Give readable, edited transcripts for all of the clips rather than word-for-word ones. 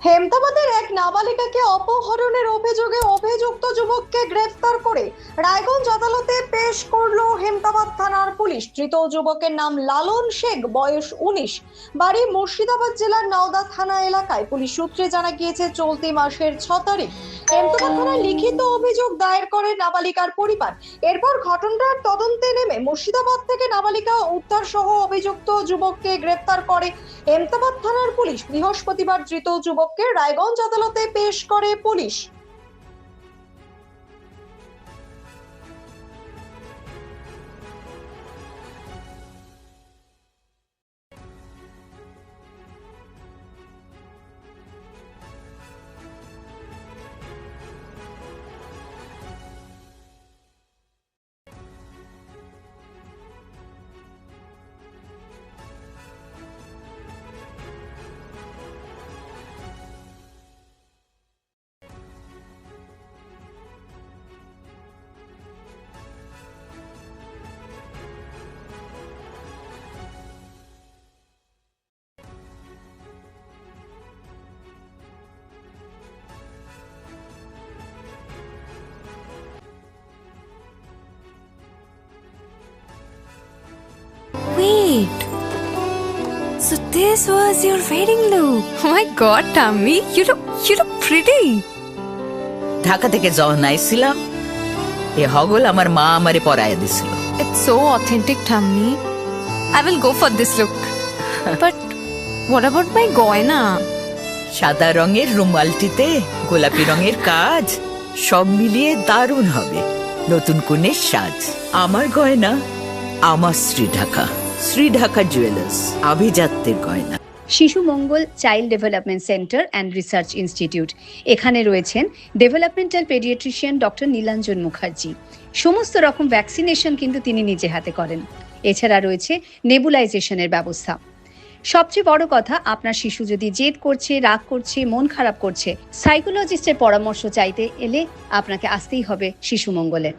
হেমতাবাদের এক নাবালিকাকে অপহরণের অভিযোগে অভিযুক্ত যুবককে গ্রেফতার করে রায়গঞ্জ আদালতে পেশ করলো হেমতাবাদ থানার পুলিশ। ধৃত যুবকের নাম লালন শেখ, বয়স 19, বাড়ি মুর্শিদাবাদ জেলার নওদা থানা এলাকায়। পুলিশ সূত্রে জানা গিয়েছে, চলতি মাসের 6 তারিখ হেমতাবাদ থানায় লিখিত অভিযোগ দায়ের করে নাবালিকার পরিবার। এরপর ঘটনার তদন্তে নেমে মুর্শিদাবাদ থেকে নাবালিকা উদ্ধার সহ অভিযুক্ত যুবককে গ্রেফতার করে হেমতাবাদ থানার পুলিশ। বৃহস্পতিবার ধৃত যুবককে রায়গঞ্জ আদালতে পেশ করে police. Wait. So this was your wedding look. Oh my god, Tammy, you look pretty. Dhaka থেকে যখন আইছিলাম এ হগল আমার মা আমারে পরায় দিছিল। It's so authentic, Tammy. I will go for this look. But what about my goina? সাদা রঙের রুমালটিতে গোলাপি রঙের কাজ, সব মিলিয়ে দারুণ হবে নতুন কনের সাজ। আমার গয়না আমার শ্রী ঢাকা জুয়েলার্স, আভিজাত্যের গয়না। Shishu Mangal child development centre and research institute, এখানে রয়েছেন developmental paediatrician doctor Nilanjan Mukherjee. সমস্ত রকম ভ্যাকসিনেশন কিন্তু তিনি নিজে হাতে করেন। এছাড়া রয়েছে নেবুলাইজেশনের ব্যবস্থা। সবচেয়ে বড় কথা, আপনার শিশু যদি জেদ করছে, রাগ করছে, মন খারাপ করছে, সাইকোলজিস্টের পরামর্শ চাইতে এলে আপনাকে আসতেই হবে শিশু মঙ্গলে।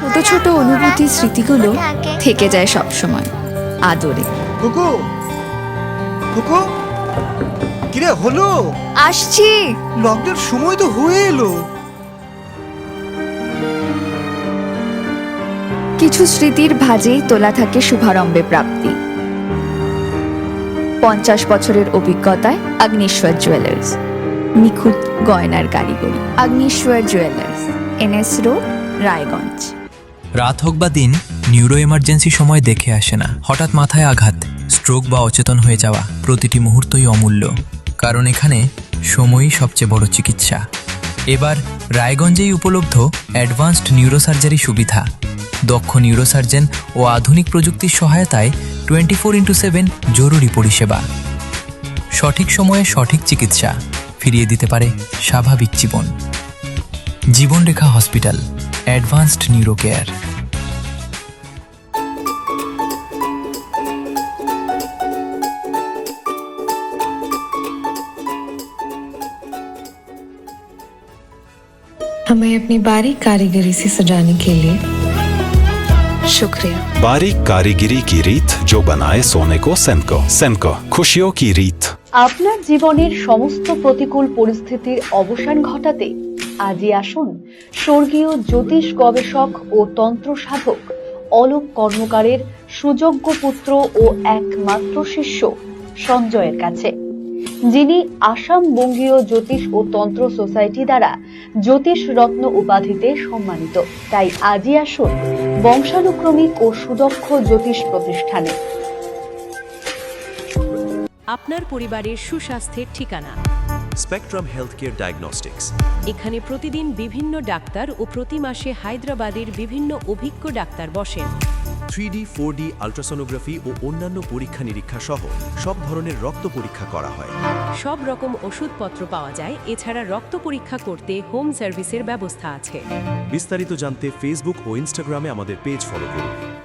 ছোট ছোট অনুভূতি, স্মৃতিগুলো থেকে যায় সব সময় আদরে। কুকু কুকু, কিরে হলো? আসছি। লকডাউন সময় তো হয়ে এলো। কিছু স্মৃতির ভাজেই তোলা থাকে শুভারম্ভে প্রাপ্তি। 50 বছরের অভিজ্ঞতায় আগ্নেশ্বর জুয়েলার্স, নিখুঁত গয়নার কারিগরি। Agneshwar jewellers, NS road, Raiganj. রাত হোক বা দিন, নিউরো এমার্জেন্সি সময় দেখে আসে না। হঠাৎ মাথায় আঘাত, স্ট্রোক বা অচেতন হয়ে যাওয়া, প্রতিটি মুহূর্তই অমূল্য, কারণ এখানে সময়ই সবচেয়ে বড় চিকিৎসা। এবার রায়গঞ্জেই উপলব্ধ অ্যাডভান্সড নিউরোসার্জারি সুবিধা। দক্ষ নিউরোসার্জন ও আধুনিক প্রযুক্তির সহায়তায় 24x7 জরুরি পরিষেবা। সঠিক সময়ে সঠিক চিকিৎসা ফিরিয়ে দিতে পারে স্বাভাবিক জীবন। জীবনরেখা হসপিটাল, অ্যাডভান্সড নিউরো কেয়ার। हमें अपनी बारीक कारीगरी से सजाने के लिए शुक्रिया। बारीक कारीगरी की रीत जो बनाए सोने को सेनको खुशियों की रीत। আপনার জীবনের সমস্ত প্রতিকূল পরিস্থিতির অবসান ঘটাতে আজই আসুন স্বর্গীয় জ্যোতিষ গবেষক ও তন্ত্র সাধক অলোক কর্মকারের সুযোগ্য পুত্র ও একমাত্র শিষ্য সঞ্জয়ের কাছে, যিনি আসাম বঙ্গীয় জ্যোতিষ ও তন্ত্র সোসাইটি দ্বারা জ্যোতিষ রত্ন উপাধিতে সম্মানিত। তাই আজই আসুন বংশানুক্রমিক ও সুদক্ষ জ্যোতিষ প্রতিষ্ঠানে। আপনার পরিবারের সুস্বাস্থ্যের ঠিকানা। Spectrum health care diagnostics. এখানে প্রতিদিন বিভিন্ন ডাক্তার ও প্রতি মাসে হায়দ্রাবাদের বিভিন্ন অভিজ্ঞ ডাক্তার বসেন। 3D, 4D আল্ট্রাসোনোগ্রাফি ও অন্যান্য পরীক্ষা নিরীক্ষা সহ সব ধরনের রক্ত পরীক্ষা করা হয়। সব রকম ওষুধপত্র পাওয়া যায়। এছাড়া রক্ত পরীক্ষা করতে হোম সার্ভিসের ব্যবস্থা আছে। বিস্তারিত জানতে ফেসবুক ও ইনস্টাগ্রামে আমাদের পেজ ফলো করুন।